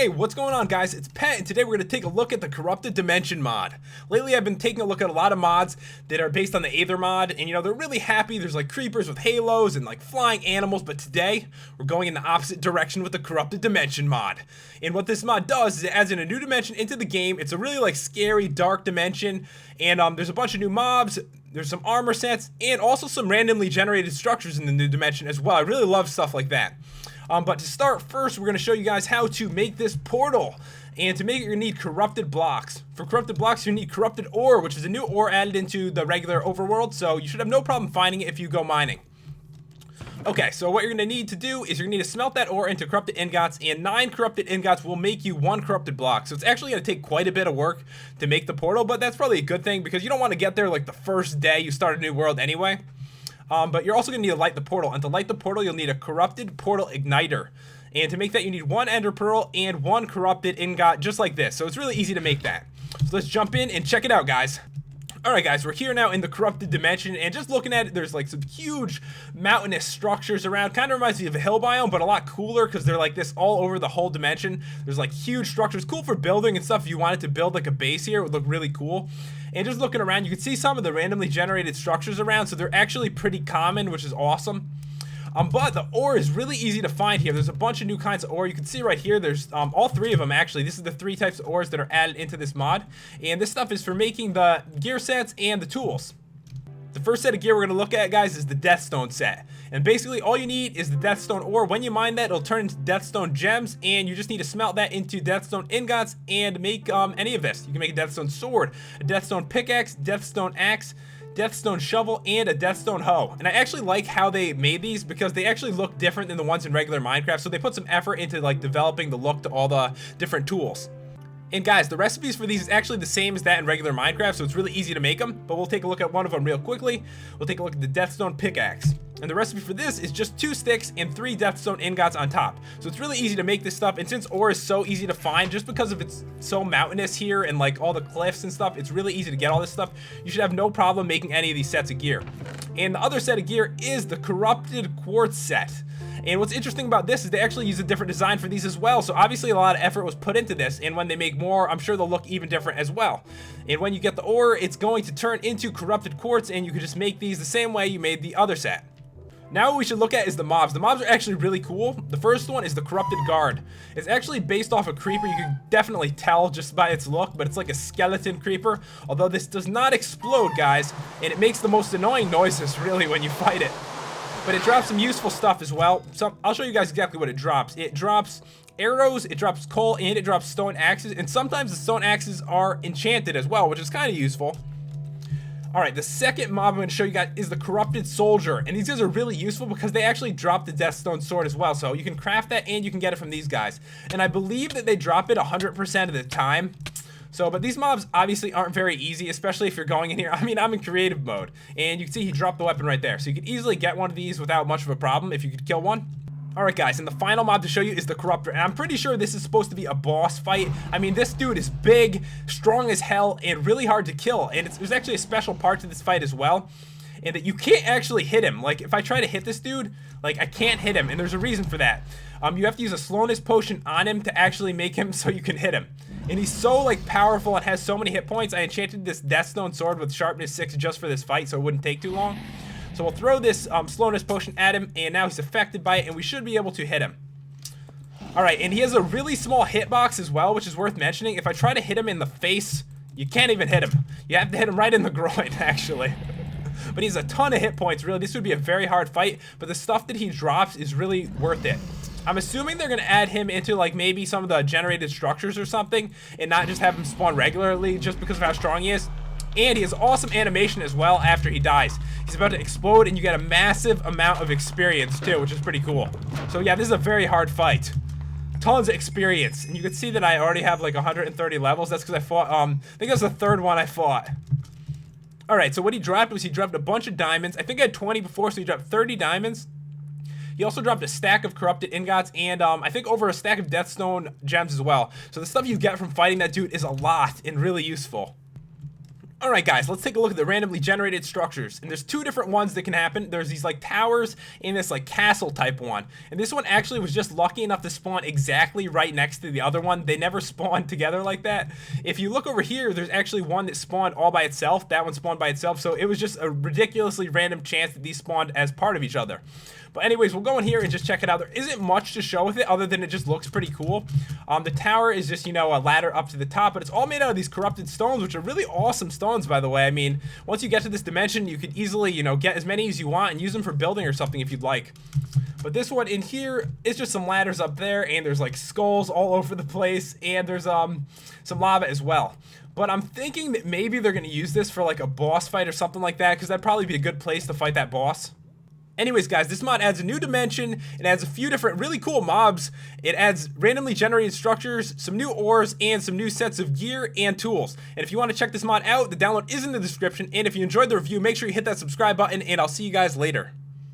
Hey, what's going on, guys? It's Pet, and today we're going to take a look at the Corrupted Dimension mod. Lately, I've been taking a look at a lot of mods that are based on the Aether mod, and they're really happy. There's like creepers with halos and like flying animals, but today, we're going in the opposite direction with the Corrupted Dimension mod. And what this mod does is it adds in a new dimension into the game. It's a really like scary, dark dimension, and there's a bunch of new mobs. There's some armor sets, and also some randomly generated structures in the new dimension as well. I really love stuff like that. But to start, first we're going to show you guys how to make this portal. And to make it, you're going to need corrupted blocks. For corrupted blocks, you need corrupted ore, which is a new ore added into the regular overworld, so you should have no problem finding it if you go mining. Okay, so what you're going to need to do is you're going to need to smelt that ore into corrupted ingots, and 9 corrupted ingots will make you 1 corrupted block. So it's actually going to take quite a bit of work to make the portal, but that's probably a good thing because you don't want to get there like the first day you start a new world anyway. But you're also going to need to light the portal, and to light the portal you'll need a corrupted portal igniter. And to make that you need 1 ender pearl and 1 corrupted ingot, just like this. So it's really easy to make that. So let's jump in and check it out, guys. Alright guys, we're here now in the corrupted dimension, and just looking at it, there's like some huge mountainous structures around. Kind of reminds me of a hill biome, but a lot cooler because they're like this all over the whole dimension. There's like huge structures, cool for building and stuff. If you wanted to build like a base here, it would look really cool. And just looking around, you can see some of the randomly generated structures around, so they're actually pretty common, which is awesome. But the ore is really easy to find here. There's a bunch of new kinds of ore. You can see right here, there's all 3 of them actually. This is the 3 types of ores that are added into this mod. And this stuff is for making the gear sets and the tools. The first set of gear we're going to look at, guys, is the Deathstone set. And basically all you need is the Deathstone ore. When you mine that, it'll turn into Deathstone gems, and you just need to smelt that into Deathstone ingots and make any of this. You can make a Deathstone sword, a Deathstone pickaxe, Deathstone axe, Deathstone shovel, and a Deathstone hoe. And I actually like how they made these because they actually look different than the ones in regular Minecraft, so they put some effort into like developing the look to all the different tools. And guys, the recipes for these is actually the same as that in regular Minecraft, so it's really easy to make them, but we'll take a look at one of them real quickly. We'll take a look at the Deathstone pickaxe. And the recipe for this is just 2 sticks and 3 Deathstone ingots on top. So it's really easy to make this stuff, and since ore is so easy to find, just because of it's so mountainous here and like all the cliffs and stuff, it's really easy to get all this stuff. You should have no problem making any of these sets of gear. And the other set of gear is the Corrupted Quartz Set. And what's interesting about this is they actually use a different design for these as well. So obviously a lot of effort was put into this, and when they make more, I'm sure they'll look even different as well. And when you get the ore, it's going to turn into corrupted quartz, and you can just make these the same way you made the other set. Now what we should look at is the mobs. The mobs are actually really cool. The first one is the Corrupted Guard. It's actually based off a creeper. You can definitely tell just by its look, but it's like a skeleton creeper. Although this does not explode, guys, and it makes the most annoying noises really when you fight it. But it drops some useful stuff as well. So I'll show you guys exactly what it drops. It drops arrows, it drops coal, and it drops stone axes. And sometimes the stone axes are enchanted as well, which is kind of useful. Alright, the second mob I'm going to show you guys is the Corrupted Soldier. And these guys are really useful because they actually drop the Deathstone sword as well. So you can craft that and you can get it from these guys. And I believe that they drop it 100% of the time. So, but these mobs obviously aren't very easy, especially if you're going in here. I mean, I'm in creative mode, and you can see he dropped the weapon right there. So you could easily get one of these without much of a problem if you could kill one. Alright guys, and the final mob to show you is the Corruptor, and I'm pretty sure this is supposed to be a boss fight. I mean, this dude is big, strong as hell, and really hard to kill, and there's actually a special part to this fight as well, and that you can't actually hit him. Like, if I try to hit this dude, like, I can't hit him, and there's a reason for that. You have to use a slowness potion on him to actually make him so you can hit him. And he's so, like, powerful and has so many hit points. I enchanted this Deathstone sword with sharpness 6 just for this fight, so it wouldn't take too long. So we'll throw this slowness potion at him, and now he's affected by it, and we should be able to hit him. Alright, and he has a really small hitbox as well, which is worth mentioning. If I try to hit him in the face, you can't even hit him. You have to hit him right in the groin, actually. But he has a ton of hit points, really. This would be a very hard fight, but the stuff that he drops is really worth it. I'm assuming they're going to add him into like maybe some of the generated structures or something, and not just have him spawn regularly just because of how strong he is. And he has awesome animation as well after he dies. He's about to explode, and you get a massive amount of experience too, which is pretty cool. So yeah, this is a very hard fight. Tons of experience, and you can see that I already have like 130 levels. That's because I fought, I think that's the 3rd one I fought. Alright, so what he dropped was he dropped a bunch of diamonds. I think I had 20 before, so he dropped 30 diamonds. He also dropped a stack of corrupted ingots and I think over a stack of Deathstone gems as well. So the stuff you get from fighting that dude is a lot and really useful. Alright guys, let's take a look at the randomly generated structures. And there's two different ones that can happen. There's these like towers and this like castle type one. And this one actually was just lucky enough to spawn exactly right next to the other one. They never spawned together like that. If you look over here, there's actually one that spawned all by itself. That one spawned by itself. So it was just a ridiculously random chance that these spawned as part of each other. But anyways, we'll go in here and just check it out. There isn't much to show with it other than it just looks pretty cool. The tower is just, you know, a ladder up to the top, but it's all made out of these corrupted stones, which are really awesome stones, by the way. I mean, once you get to this dimension, you could easily, you know, get as many as you want and use them for building or something if you'd like. But this one in here is just some ladders up there, and there's like skulls all over the place, and there's some lava as well. But I'm thinking that maybe they're going to use this for like a boss fight or something like that, because that'd probably be a good place to fight that boss. Anyways guys, this mod adds a new dimension, it adds a few different really cool mobs, it adds randomly generated structures, some new ores, and some new sets of gear and tools. And if you want to check this mod out, the download is in the description, and if you enjoyed the review, make sure you hit that subscribe button, and I'll see you guys later.